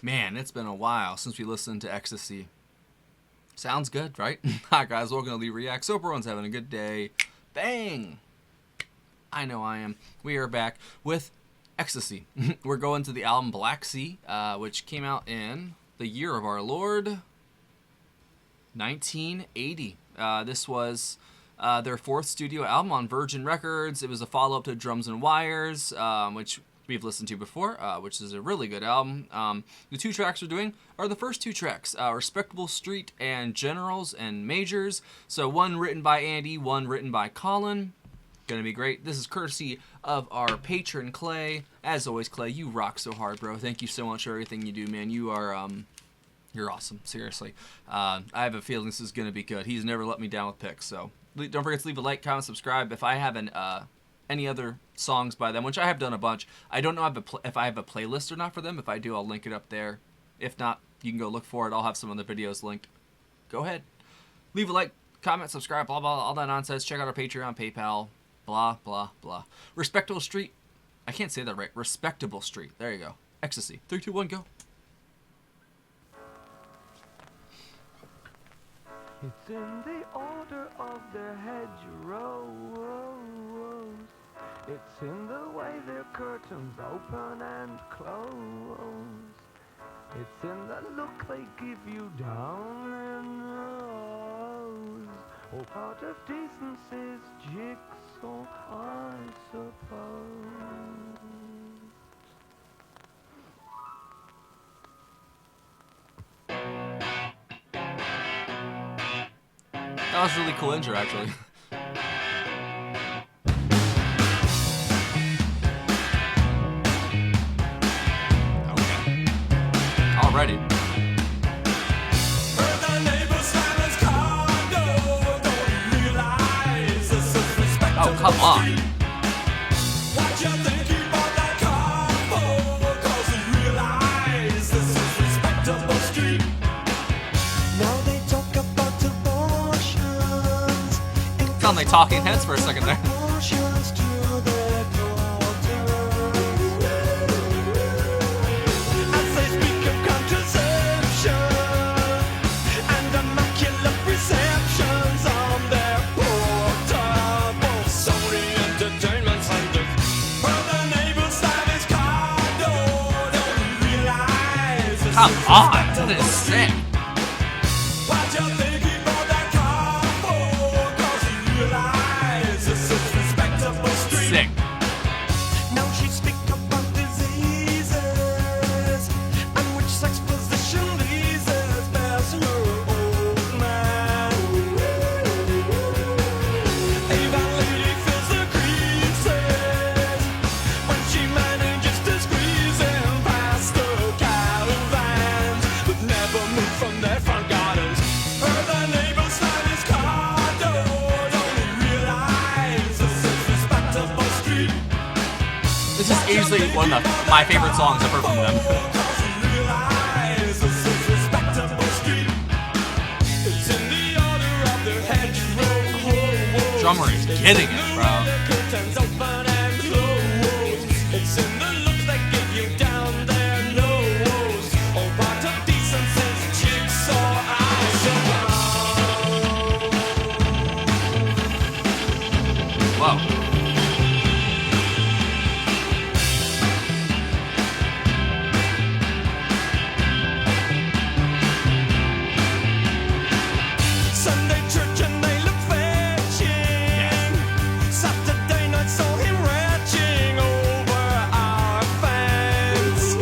Man, it's been a while since we listened to XTC. Sounds good, right? Hi guys, welcome to Lee Reacts. Hope everyone's having a good day. Bang! I know I am. We are back with XTC. We're going to the album Black Sea, which came out in the year of our Lord, 1980. This was their fourth studio album on Virgin Records. It was a follow-up to Drums and Wires, which we've listened to before, which is a really good album. The two tracks we're doing are the first two tracks, Respectable Street and Generals and Majors. So one written by Andy, one written by Colin. Gonna be great. This is courtesy of our patron Clay. As always, Clay, you rock so hard, bro. Thank you so much for everything you do, man. You are you're awesome. Seriously, I have a feeling this is gonna be good. He's never let me down with picks. So don't forget to leave a like, comment, subscribe. If I haven't any other songs by them, which I have done a bunch, I don't know if I have a playlist or not for them. If I do, I'll link it up there. If not, you can go look for it. I'll have some of the videos linked. Go ahead, leave a like, comment, subscribe, blah blah, all that nonsense. Check out our Patreon, PayPal, blah blah blah. Respectable Street, I can't say that right. Respectable Street. There you go. XTC. 3, 2, 1, go. It's in the order of their hedgerows. It's in the way their curtains open and close. It's in the look they give you down their nose. All part of decency's jigsaw, I suppose. That was a really cool intro, actually. Okay. Alrighty. Oh, come on. Sound like Talking Heads for a second there. Come on, that is sick. Sick. Now she speak about diseases and which sex position pleases best her old man. Ava lady feels the creases when she manages to squeeze him past the caravans, but never move from their front gardens. Her the neighbor's side is condo, only realize this is Respectable Street. This is easily one of my favorite songs I've heard from them. Drummer is getting it, bro. Whoa. Sunday church and they look fetching. Saturday night saw him retching over our fence.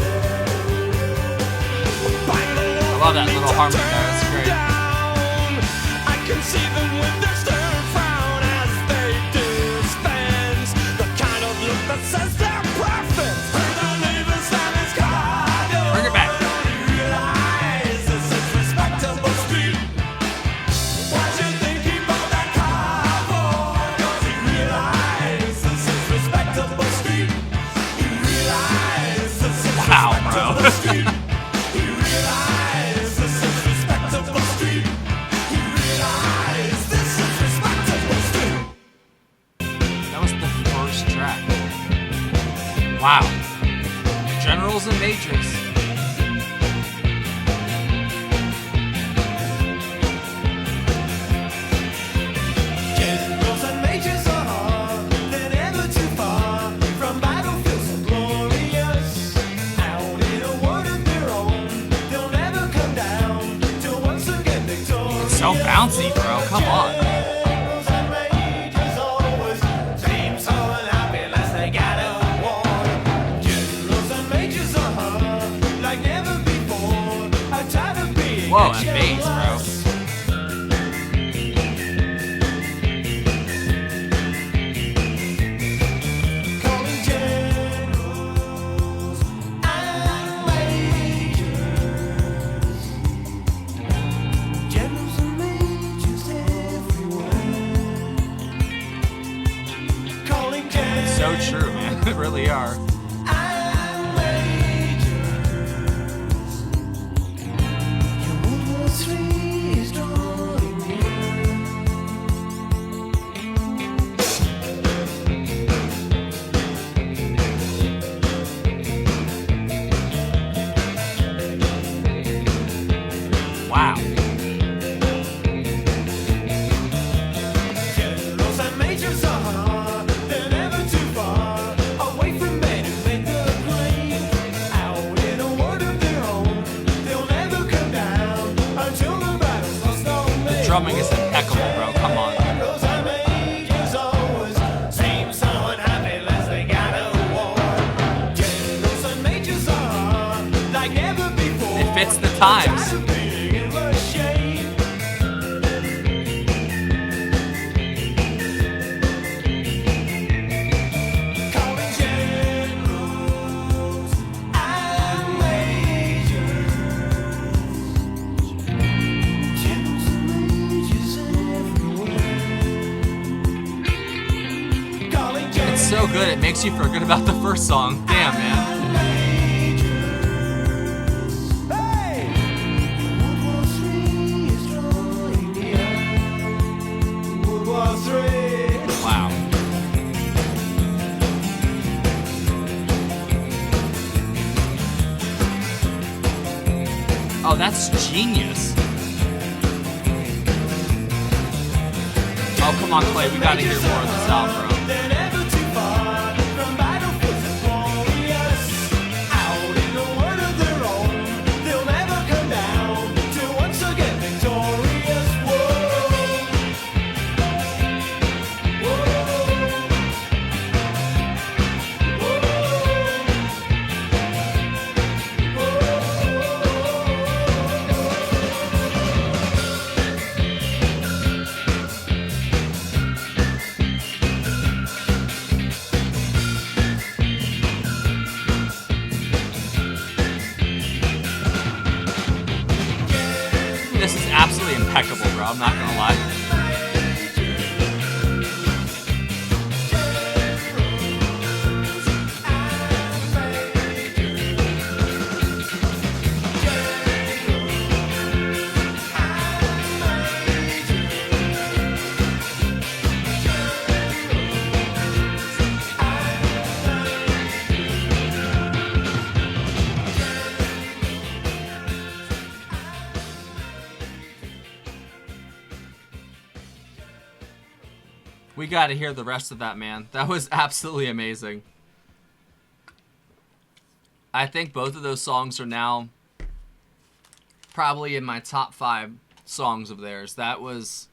Bang the wall, I love that little harmony there. That's great. down. I can see them with their stern frown as they dispense the kind of look that says they're perfect. Heard the neighbors have his condo. Bring it back. Realize this is Respectable Street. Why'd you think he bought that car for? 'Cause he realized this is Respectable Street. He realized this is Wow, bro. Respectable Street. He realized this is Respectable Street. He realized this is Respectable Street. That was the first track. Wow. Generals and Majors. So bouncy, bro. Come on. Whoa, and bass, bro. So true, man. They really are. Wow. Drumming is impeccable, bro. Come on. It fits the times. So good, it makes you forget about the first song. Damn, man. Wow. Oh, that's genius. Oh, come on, Clay. We gotta hear more of this album, bro. This is absolutely impeccable, bro. I'm not gonna lie. We got to hear the rest of that, man. That was absolutely amazing. I think both of those songs are now probably in my top 5 songs of theirs. That was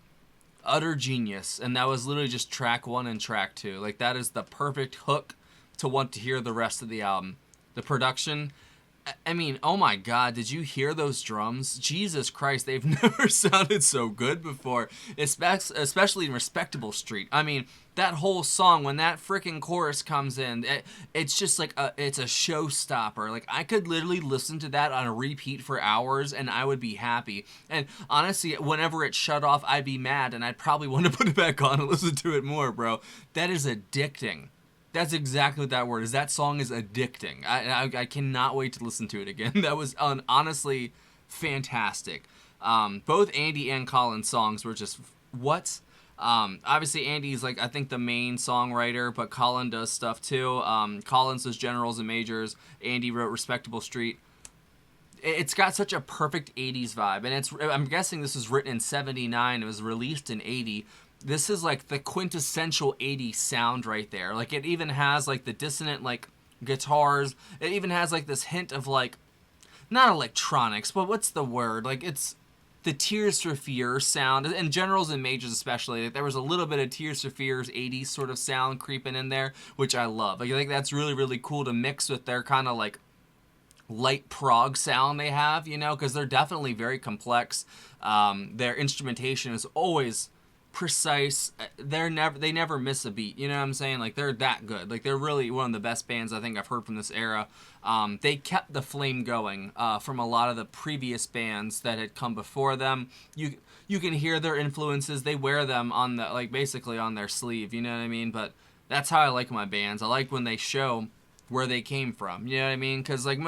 utter genius, and that was literally just track 1 and track 2. Like, that is the perfect hook to want to hear the rest of the album. The production, I mean, oh my God, did you hear those drums? Jesus Christ, they've never sounded so good before, especially in Respectable Street. I mean, that whole song, when that freaking chorus comes in, it's just like, it's a showstopper. Like, I could literally listen to that on a repeat for hours, and I would be happy. And honestly, whenever it shut off, I'd be mad, and I'd probably want to put it back on and listen to it more, bro. That is addicting. That's exactly what that word is. That song is addicting. I cannot wait to listen to it again. That was honestly fantastic. Both Andy and Colin's songs were just, what? Obviously, Andy's, like, I think the main songwriter, but Colin does stuff too. Colin does Generals and Majors. Andy wrote Respectable Street. It's got such a perfect 80s vibe. And I'm guessing this was written in 79. It was released in 80. This is like the quintessential 80s sound right there. Like, it even has like the dissonant like guitars. It even has like this hint of like, not electronics, but what's the word? Like, the Tears for Fears sound, and Generals and Majors especially. Like, there was a little bit of Tears for Fears 80s sort of sound creeping in there, which I love. Like, I think that's really, really cool to mix with their kind of like light prog sound they have, you know, because they're definitely very complex. Their instrumentation is always precise. They never miss a beat, you know what I'm saying? Like, they're that good. Like, they're really one of the best bands I think I've heard from this era. They kept the flame going from a lot of the previous bands that had come before them. You can hear their influences. They wear them on the, like, basically on their sleeve, you know what I mean? But that's how I like my bands. I like when they show where they came from, you know what I mean? Because, like,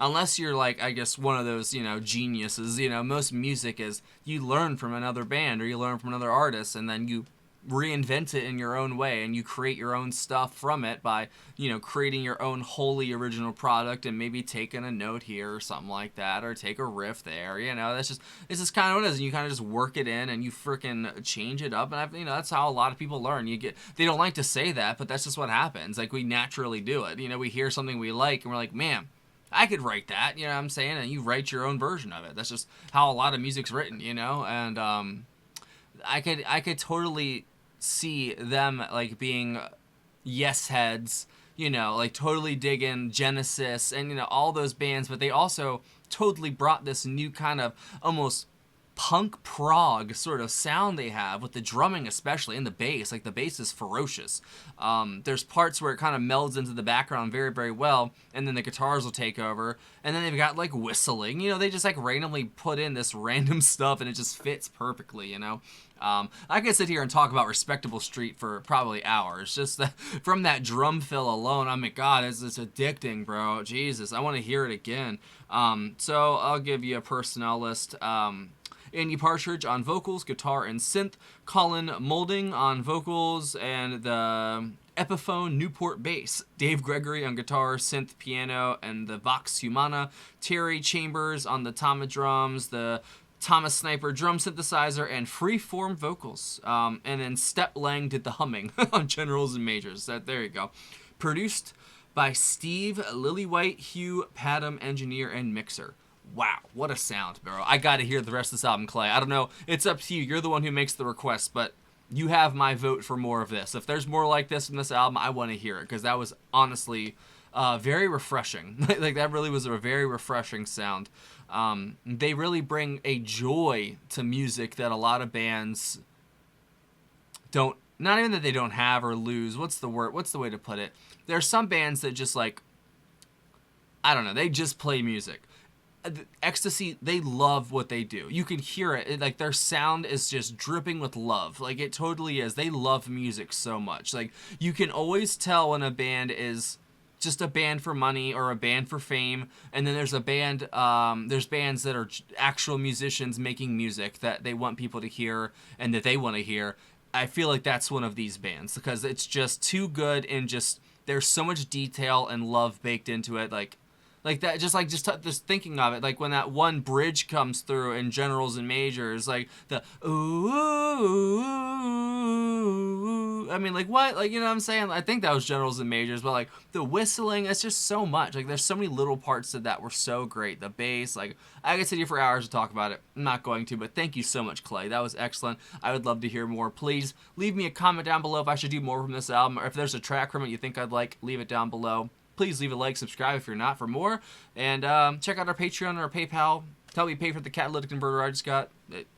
unless you're, like, I guess one of those, you know, geniuses, you know, most music is you learn from another band or you learn from another artist, and then you reinvent it in your own way, and you create your own stuff from it by, you know, creating your own wholly original product, and maybe taking a note here or something like that, or take a riff there, you know. It's just kind of what it is, and you kind of just work it in, and you freaking change it up, and you know, that's how a lot of people learn. They don't like to say that, but that's just what happens. Like, we naturally do it, you know. We hear something we like, and we're like, man, I could write that, you know what I'm saying? And you write your own version of it. That's just how a lot of music's written, you know. And I could totally see them, like, being yes heads, you know, like totally digging Genesis and, you know, all those bands, but they also totally brought this new kind of almost punk prog sort of sound they have with the drumming, especially, and the bass. Like, the bass is ferocious. There's parts where it kind of melds into the background very, very well, and then the guitars will take over, and then they've got, like, whistling. You know, they just, like, randomly put in this random stuff, and it just fits perfectly, you know. I could sit here and talk about Respectable Street for probably hours. Just from that drum fill alone, I mean, God, it's addicting, bro. Jesus, I want to hear it again. So I'll give you a personnel list. Andy Partridge on vocals, guitar, and synth. Colin Moulding on vocals and the Epiphone Newport bass. Dave Gregory on guitar, synth, piano, and the Vox Humana. Terry Chambers on the Tama drums, the Thomas Sniper drum synthesizer, and freeform vocals. And then Step Lang did the humming on Generals and Majors. There you go. Produced by Steve Lillywhite, Hugh Padham, engineer and mixer. Wow, what a sound, bro. I gotta hear the rest of this album, Clay. I don't know. It's up to you. You're the one who makes the request, but you have my vote for more of this. If there's more like this in this album, I want to hear it, because that was honestly very refreshing. Like, that really was a very refreshing sound. They really bring a joy to music that a lot of bands don't, not even that they don't have or lose. What's the way to put it? There are some bands that just, like, I don't know, they just play music. XTC, they love what they do. You can hear it. Like, their sound is just dripping with love. Like, it totally is. They love music so much. Like, you can always tell when a band is just a band for money or a band for fame, and then there's there's bands that are actual musicians making music that they want people to hear and that they want to hear. I feel like that's one of these bands, because it's just too good, and just there's so much detail and love baked into it. Like that, just thinking of it, like when that one bridge comes through in Generals and Majors, like the ooh, I mean, like, what, like, you know what I'm saying? I think that was Generals and Majors, but like the whistling, it's just so much. Like, there's so many little parts of that were so great. The bass, like, I could sit here for hours to talk about it. I'm not going to, but thank you so much, Clay. That was excellent. I would love to hear more. Please leave me a comment down below if I should do more from this album, or if there's a track from it you think I'd like, leave it down below. Please leave a like, subscribe if you're not for more, and check out our Patreon or our PayPal. Help me pay for the catalytic converter I just got.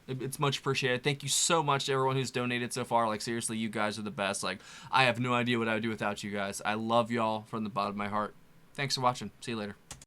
It's much appreciated. Thank you so much to everyone who's donated so far. Like, seriously, you guys are the best. Like, I have no idea what I would do without you guys. I love y'all from the bottom of my heart. Thanks for watching. See you later.